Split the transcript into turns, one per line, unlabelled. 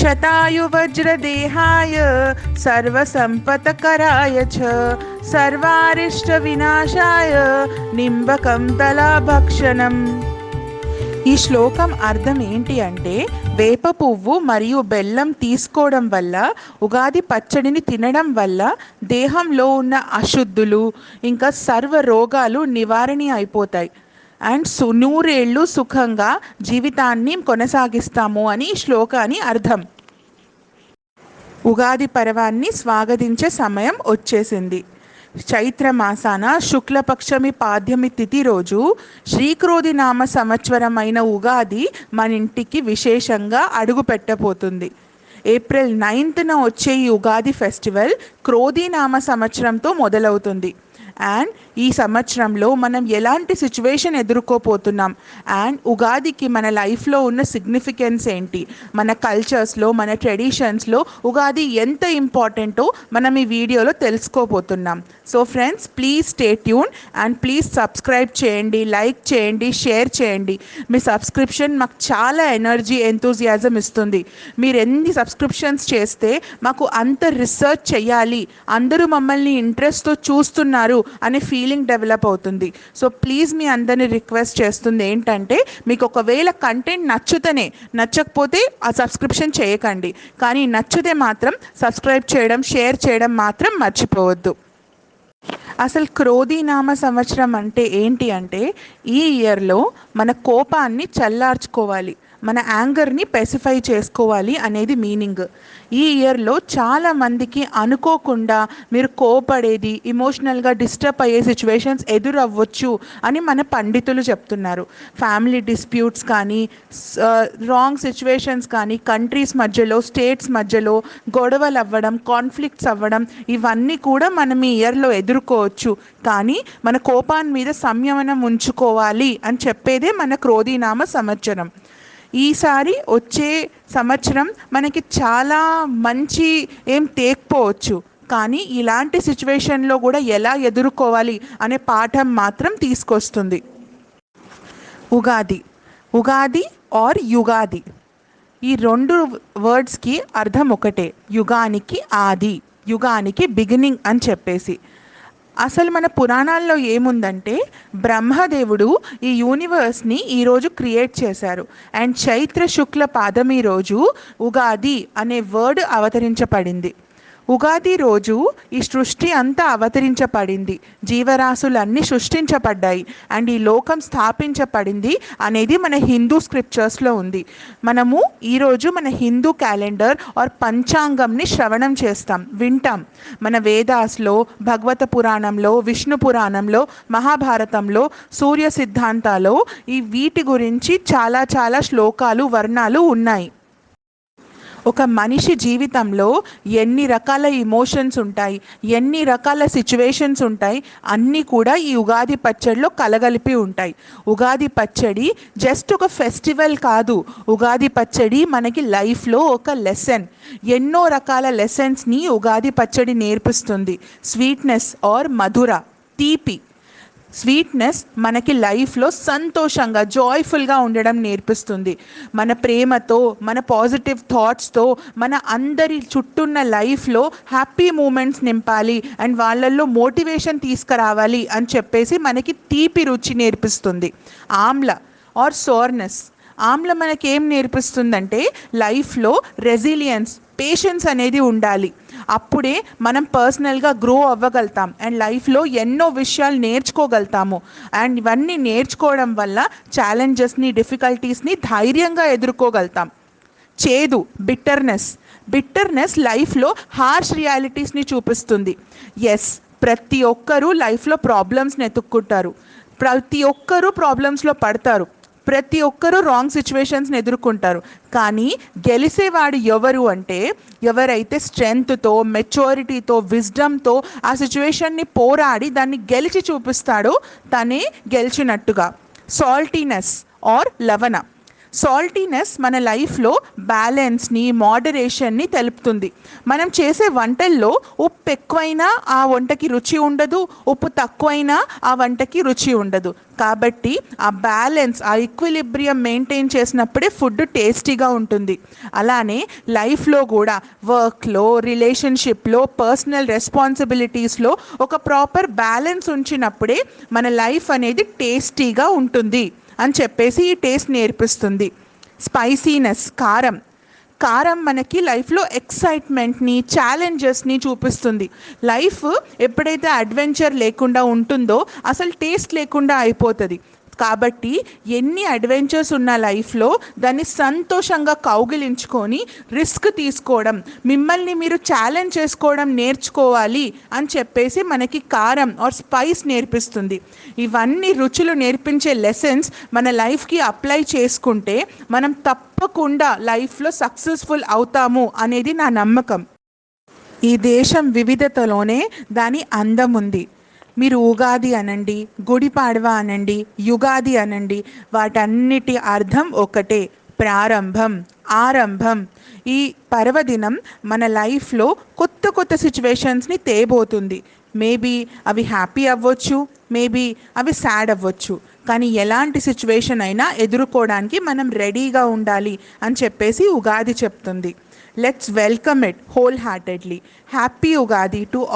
శతాయువజ్రదేహాయ సర్వసంపత్కరాయ చ సర్వారిష్టవినాశాయ నింబకం తలాభక్షణం. ఈ శ్లోకం అర్థం ఏంటి అంటే, వేప పువ్వు మరియు బెల్లం తీసుకోవడం వల్ల, ఉగాది పచ్చడిని తినడం వల్ల దేహంలో ఉన్న అశుద్ధులు ఇంకా సర్వ రోగాలు నివారణ అయిపోతాయి అండ్ నూరేళ్ళు సుఖంగా జీవితాన్ని కొనసాగిస్తాము అని ఈ శ్లోకాన్ని అర్థం. ఉగాది పర్వాన్ని స్వాగతించే సమయం వచ్చేసింది. చైత్రమాసాన శుక్లపక్షమి పాడ్యమి తిథి రోజు శ్రీక్రోధి నామ సంవత్సరమైన ఉగాది మన ఇంటికి విశేషంగా అడుగు పెట్టబోతుంది. ఏప్రిల్ 9న వచ్చే ఈ ఉగాది ఫెస్టివల్ క్రోధి నామ సంవత్సరంతో మొదలవుతుంది. అండ్ ఈ సంవత్సరంలో మనం ఎలాంటి సిచ్యువేషన్ ఎదుర్కోపోతున్నాం అండ్ ఉగాదికి మన లైఫ్లో ఉన్న సిగ్నిఫికెన్స్ ఏంటి, మన కల్చర్స్లో మన ట్రెడిషన్స్లో ఉగాది ఎంత ఇంపార్టెంటో మనం ఈ వీడియోలో తెలుసుకోబోతున్నాం. So friends, please stay tune and please subscribe చేయండి, లైక్ చేయండి, షేర్ చేయండి. మీ సబ్స్క్రిప్షన్ మాకు చాలా ఎనర్జీ, ఎంతూజియాజం ఇస్తుంది. మీరు ఎన్ని సబ్స్క్రిప్షన్స్ చేస్తే మాకు అంత రీసెర్చ్ చేయాలి, అందరూ మమ్మల్ని ఇంట్రెస్ట్తో చూస్తున్నారు అనే ఫీలింగ్ డెవలప్ అవుతుంది. సో ప్లీజ్ మీ అందరిని రిక్వెస్ట్ చేస్తుంది ఏంటంటే, మీకు ఒకవేళ కంటెంట్ నచ్చకపోతే ఆ సబ్స్క్రిప్షన్ చేయకండి, కానీ నచ్చితే మాత్రం సబ్స్క్రైబ్ చేయడం, షేర్ చేయడం మాత్రం మర్చిపోవద్దు. అసలు క్రోధి నామ సంవత్సరం అంటే ఏంటి అంటే, ఈ ఇయర్లో మన కోపాన్ని చల్లార్చుకోవాలి, మన యాంగర్ని పెసిఫై చేసుకోవాలి అనేది మీనింగ్. ఈ ఇయర్లో చాలామందికి అనుకోకుండా మీరు కోపడేది, ఇమోషనల్గా డిస్టర్బ్ అయ్యే సిచ్యువేషన్స్ ఎదురవ్వచ్చు అని మన పండితులు చెప్తున్నారు. ఫ్యామిలీ డిస్ప్యూట్స్ కానీ, రాంగ్ సిచ్యువేషన్స్ కానీ, కంట్రీస్ మధ్యలో, స్టేట్స్ మధ్యలో గొడవలు అవ్వడం, కాన్ఫ్లిక్ట్స్ అవ్వడం, ఇవన్నీ కూడా మనం ఈ ఇయర్లో ఎదుర్కోవచ్చు. కానీ మన కోపాన్ని మీద సంయమనం ఉంచుకోవాలి అని చెప్పేదే మన క్రోధినామ సంవత్సరం. ఈసారి వచ్చే సంవత్సరం మనకి చాలా మంచి ఏం తేకపోవచ్చు, కానీ ఇలాంటి సిచ్యువేషన్లో కూడా ఎలా ఎదుర్కోవాలి అనే పాఠం మాత్రం తీసుకొస్తుంది. ఉగాది ఆర్ యుగాది, ఈ రెండు వర్డ్స్కి అర్థం ఒకటే. యుగానికి ఆది, యుగానికి బిగినింగ్ అని చెప్పేసి. అసలు మన పురాణాల్లో ఏముందంటే, బ్రహ్మదేవుడు ఈ యూనివర్స్ని ఈరోజు క్రియేట్ చేశారు అండ్ చైత్ర శుక్ల పాదమి రోజు ఉగాది అనే వర్డ్ అవతరించబడింది. ఉగాది రోజు ఈ సృష్టి అంతా అవతరించబడింది, జీవరాశులన్నీ సృష్టించబడ్డాయి అండ్ ఈ లోకం స్థాపించబడింది అనేది మన హిందూ స్క్రిప్చర్స్లో ఉంది. మనము ఈరోజు మన హిందూ క్యాలెండర్ ఆర్ పంచాంగంని శ్రవణం చేస్తాం, వింటాం. మన వేదాస్లో, భగవత పురాణంలో, విష్ణు పురాణంలో, మహాభారతంలో, సూర్య సిద్ధాంతాలో ఈ వీటి గురించి చాలా చాలా శ్లోకాలు, వర్ణాలు ఉన్నాయి. ఒక మనిషి జీవితంలో ఎన్ని రకాల ఇమోషన్స్ ఉంటాయి, ఎన్ని రకాల సిచ్యువేషన్స్ ఉంటాయి, అన్నీ కూడా ఈ ఉగాది పచ్చడిలో కలగలిపి ఉంటాయి. ఉగాది పచ్చడి జస్ట్ ఒక ఫెస్టివల్ కాదు, ఉగాది పచ్చడి మనకి లైఫ్లో ఒక లెసన్. ఎన్నో రకాల లెసన్స్ని ఉగాది పచ్చడి నేర్పిస్తుంది. స్వీట్నెస్ ఆర్ మధుర, తీపి. స్వీట్నెస్ మనకి లైఫ్లో సంతోషంగా, జాయ్ఫుల్గా ఉండడం నేర్పిస్తుంది. మన ప్రేమతో, మన పాజిటివ్ థాట్స్తో మన అందరి చుట్టూన్న లైఫ్లో హ్యాపీ మూమెంట్స్ నింపాలి అండ్ వాళ్ళల్లో మోటివేషన్ తీసుకురావాలి అని చెప్పేసి మనకి తీపి రుచి నేర్పిస్తుంది. ఆమ్ల ఆర్ సోర్నెస్, ఆమ్ల మనకి ఏం నేర్పిస్తుందంటే, లైఫ్లో రెసిలియన్స్, పేషెన్స్ అనేది ఉండాలి. అప్పుడే మనం పర్సనల్గా గ్రో అవ్వగలుగుతాం అండ్ లైఫ్లో ఎన్నో విషయాలు నేర్చుకోగలుగుతాము. అండ్ ఇవన్నీ నేర్చుకోవడం వల్ల ఛాలెంజెస్ని, డిఫికల్టీస్ని ధైర్యంగా ఎదుర్కోగలుగుతాం. చేదు, బిట్టర్నెస్ లైఫ్లో హార్ష్ రియాలిటీస్ని చూపిస్తుంది. ఎస్, ప్రతి ఒక్కరూ లైఫ్లో ప్రాబ్లమ్స్ని ఎత్తుక్కుంటారు, ప్రతి ఒక్కరూ ప్రాబ్లమ్స్లో పడతారు, ప్రతి ఒక్కరూ రాంగ్ సిచ్యువేషన్స్ని ఎదుర్కొంటారు. కానీ గెలిచేవాడు ఎవరు అంటే, ఎవరైతే స్ట్రెంగ్త్తో, మెచ్యూరిటీతో, విజ్డమ్తో ఆ సిచ్యువేషన్ని పోరాడి దాన్ని గెలిచి చూపిస్తాడో తనే గెలిచినట్టుగా. సాల్టీనెస్ ఆర్ లవణ, సాల్టీనెస్ మన లైఫ్లో బ్యాలెన్స్ని, మోడరేషన్ని తెలుపుతుంది. మనం చేసే వంటల్లో ఉప్పు ఎక్కువైనా ఆ వంటకి రుచి ఉండదు, ఉప్పు తక్కువైనా ఆ వంటకి రుచి ఉండదు. కాబట్టి ఆ బ్యాలెన్స్, ఆ ఈక్విలిబ్రియం మెయింటైన్ చేసినప్పుడే ఫుడ్ టేస్టీగా ఉంటుంది. అలానే లైఫ్లో కూడా వర్క్లో, రిలేషన్షిప్లో, పర్సనల్ రెస్పాన్సిబిలిటీస్లో ఒక ప్రాపర్ బ్యాలెన్స్ ఉంచినప్పుడే మన లైఫ్ అనేది టేస్టీగా ఉంటుంది అని చెప్పేసి ఈ టేస్ట్ నేర్పిస్తుంది. స్పైసీనెస్, కారం. కారం మనకి లైఫ్లో ఎక్సైట్మెంట్ని, ఛాలెంజెస్ని చూపిస్తుంది. లైఫ్ ఎప్పుడైతే అడ్వెంచర్ లేకుండా ఉంటుందో అసలు టేస్ట్ లేకుండా అయిపోతుంది. కాబట్టి ఎన్ని అడ్వెంచర్స్ ఉన్న లైఫ్లో దాన్ని సంతోషంగా కౌగిలించుకొని రిస్క్ తీసుకోవడం, మిమ్మల్ని మీరు ఛాలెంజ్ చేసుకోవడం నేర్చుకోవాలి అని చెప్పేసి మనకి కారం ఆర్ స్పైస్ నేర్పిస్తుంది. ఇవన్నీ రుచులు నేర్పించే లెసన్స్ మన లైఫ్కి అప్లై చేసుకుంటే మనం తప్పకుండా లైఫ్లో సక్సెస్ఫుల్ అవుతాము అనేది నా నమ్మకం. ఈ దేశం వివిధతలోనే దాని అందం ఉంది. మీరు ఉగాది అనండి, గుడిపాడవ అనండి, యుగాది అనండి, వాటన్నిటి అర్థం ఒకటే: ప్రారంభం, ఆరంభం. ఈ పర్వదినం మన లైఫ్లో కొత్త కొత్త సిచ్యువేషన్స్ని తేబోతుంది. మేబీ అవి హ్యాపీ అవ్వచ్చు, మేబీ అవి సాడ్ అవ్వచ్చు. కానీ ఎలాంటి సిచ్యువేషన్ అయినా ఎదుర్కోవడానికి మనం రెడీగా ఉండాలి అని చెప్పేసి ఉగాది చెప్తుంది. Let's welcome it whole heartedly. Happy Ugadi to